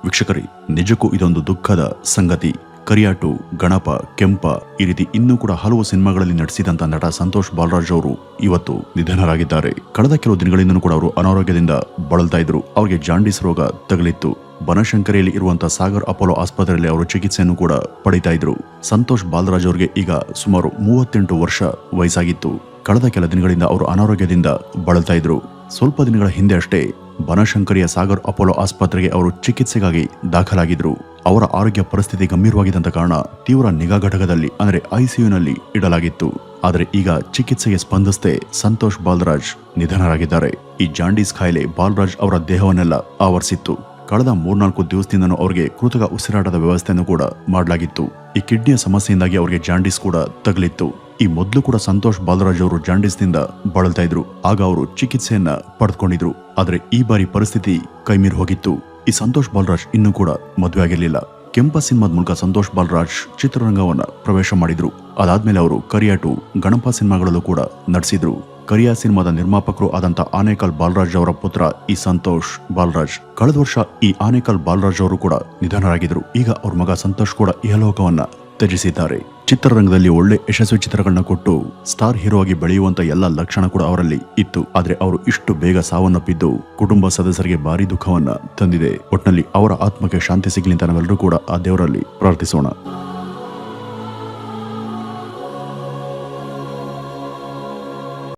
ವೀಕ್ಷಕರೇ, ನಿಜಕ್ಕೂ ಇದೊಂದು ದುಃಖದ ಸಂಗತಿ. ಕರಿಯಾಟು, ಗಣಪ, ಕೆಂಪ ಈ ರೀತಿ ಇನ್ನೂ ಕೂಡ ಹಲವು ಸಿನಿಮಾಗಳಲ್ಲಿ ನಟಿಸಿದಂತ ನಟ ಸಂತೋಷ್ ಬಾಲರಾಜ್ ಅವರು ಇವತ್ತು ನಿಧನರಾಗಿದ್ದಾರೆ. ಕಳೆದ ಕೆಲವು ದಿನಗಳಿಂದಲೂ ಕೂಡ ಅವರು ಅನಾರೋಗ್ಯದಿಂದ ಬಳಲ್ತಾ ಇದ್ರು. ಅವರಿಗೆ ಜಾಂಡೀಸ್ ರೋಗ ತಗುಲಿತ್ತು. ಬನಶಂಕರಿಯಲ್ಲಿ ಇರುವಂತಹ ಸಾಗರ್ ಅಪೋಲೋ ಆಸ್ಪತ್ರೆಯಲ್ಲಿ ಅವರು ಚಿಕಿತ್ಸೆಯನ್ನು ಕೂಡ ಪಡಿತಾ ಇದ್ರು. ಸಂತೋಷ್ ಬಾಲರಾಜ್ ಅವರಿಗೆ ಈಗ ಸುಮಾರು 38 ವರ್ಷ ವಯಸ್ಸಾಗಿತ್ತು. ಕಳೆದ ಕೆಲ ದಿನಗಳಿಂದ ಅವರು ಅನಾರೋಗ್ಯದಿಂದ ಬಳಲ್ತಾ ಇದ್ರು. ಸ್ವಲ್ಪ ದಿನಗಳ ಹಿಂದೆ ಅಷ್ಟೇ ಬನಶಂಕರಿಯ ಸಾಗರ್ ಅಪೋಲೋ ಆಸ್ಪತ್ರೆಗೆ ಅವರು ಚಿಕಿತ್ಸೆಗಾಗಿ ದಾಖಲಾಗಿದ್ರು. ಅವರ ಆರೋಗ್ಯ ಪರಿಸ್ಥಿತಿ ಗಂಭೀರವಾಗಿದ್ದಂತ ಕಾರಣ ತೀವ್ರ ನಿಗಾ ಘಟಕದಲ್ಲಿ ಅಂದರೆ ಐಸಿಯುನಲ್ಲಿ ಇಡಲಾಗಿತ್ತು. ಆದರೆ ಈಗ ಚಿಕಿತ್ಸೆಗೆ ಸ್ಪಂದಿಸದೆ ಸಂತೋಷ್ ಬಾಲರಾಜ್ ನಿಧನರಾಗಿದ್ದಾರೆ. ಈ ಜಾಂಡೀಸ್ ಕಾಯಿಲೆ ಬಾಲರಾಜ್ ಅವರ ದೇಹವನ್ನೆಲ್ಲ ಆವರಿಸಿತ್ತು. ಕಳೆದ 3-4 ದಿವಸದಿಂದನೂ ಅವರಿಗೆ ಕೃತಕ ಉಸಿರಾಟದ ವ್ಯವಸ್ಥೆಯನ್ನು ಕೂಡ ಮಾಡಲಾಗಿತ್ತು. ಈ ಕಿಡ್ನಿಯ ಸಮಸ್ಯೆಯಿಂದಾಗಿ ಅವರಿಗೆ ಜಾಂಡೀಸ್ ಕೂಡ ತಗುಲಿತ್ತು. ಈ ಮೊದಲು ಕೂಡ ಸಂತೋಷ್ ಬಾಲರಾಜ್ ಅವರು ಜಾಂಡೀಸ್ನಿಂದ ಬಳಲ್ತಾ ಇದ್ರು. ಆಗ ಅವರು ಚಿಕಿತ್ಸೆಯನ್ನ ಪಡೆದುಕೊಂಡಿದ್ರು. ಆದ್ರೆ ಈ ಬಾರಿ ಪರಿಸ್ಥಿತಿ ಕೈಮೀರಿ ಹೋಗಿತ್ತು. ಈ ಸಂತೋಷ್ ಬಾಲರಾಜ್ ಇನ್ನೂ ಕೂಡ ಮದುವೆ ಆಗಿರಲಿಲ್ಲ. ಕೆಂಪ ಸಿನಿಮಾದ ಮೂಲಕ ಸಂತೋಷ್ ಬಾಲರಾಜ್ ಚಿತ್ರರಂಗವನ್ನ ಪ್ರವೇಶ ಮಾಡಿದ್ರು. ಅದಾದ್ಮೇಲೆ ಅವರು ಕರಿಯಾಟು, ಗಣಪ ಸಿನಿಮಾಗಳಲ್ಲೂ ಕೂಡ ನಟಿಸಿದ್ರು. ಕರಿಯಾ ಸಿನಿಮಾದ ನಿರ್ಮಾಪಕರು ಆದಂತ ಆನೇಕಲ್ ಬಾಲರಾಜ್ ಅವರ ಪುತ್ರ ಈ ಸಂತೋಷ್ ಬಾಲರಾಜ್. ಕಳೆದ ವರ್ಷ ಈ ಆನೇಕಲ್ ಬಾಲರಾಜ್ ಅವರು ಕೂಡ ನಿಧನರಾಗಿದ್ರು. ಈಗ ಅವ್ರ ಮಗ ಸಂತೋಷ್ ಕೂಡ ಇಹಲೋಕವನ್ನ ತ್ಯಜಿಸಿದ್ದಾರೆ. ಚಿತ್ರರಂಗದಲ್ಲಿ ಒಳ್ಳೆ ಯಶಸ್ವಿ ಚಿತ್ರಗಳನ್ನ ಕೊಟ್ಟು ಸ್ಟಾರ್ ಹೀರೋ ಆಗಿ ಬೆಳೆಯುವಂತ ಎಲ್ಲ ಲಕ್ಷಣ ಕೂಡ ಅವರಲ್ಲಿ ಇತ್ತು. ಆದ್ರೆ ಅವರು ಇಷ್ಟು ಬೇಗ ಸಾವನ್ನಪ್ಪಿದ್ದು ಕುಟುಂಬ ಸದಸ್ಯರಿಗೆ ಭಾರಿ ದುಃಖವನ್ನ ತಂದಿದೆ. ಒಟ್ನಲ್ಲಿ ಅವರ ಆತ್ಮಕ್ಕೆ ಶಾಂತಿ ಸಿಗಲಿ ಅಂತ ನಾವೆಲ್ಲರೂ ಕೂಡ ಆ ದೇವರಲ್ಲಿ ಪ್ರಾರ್ಥಿಸೋಣ.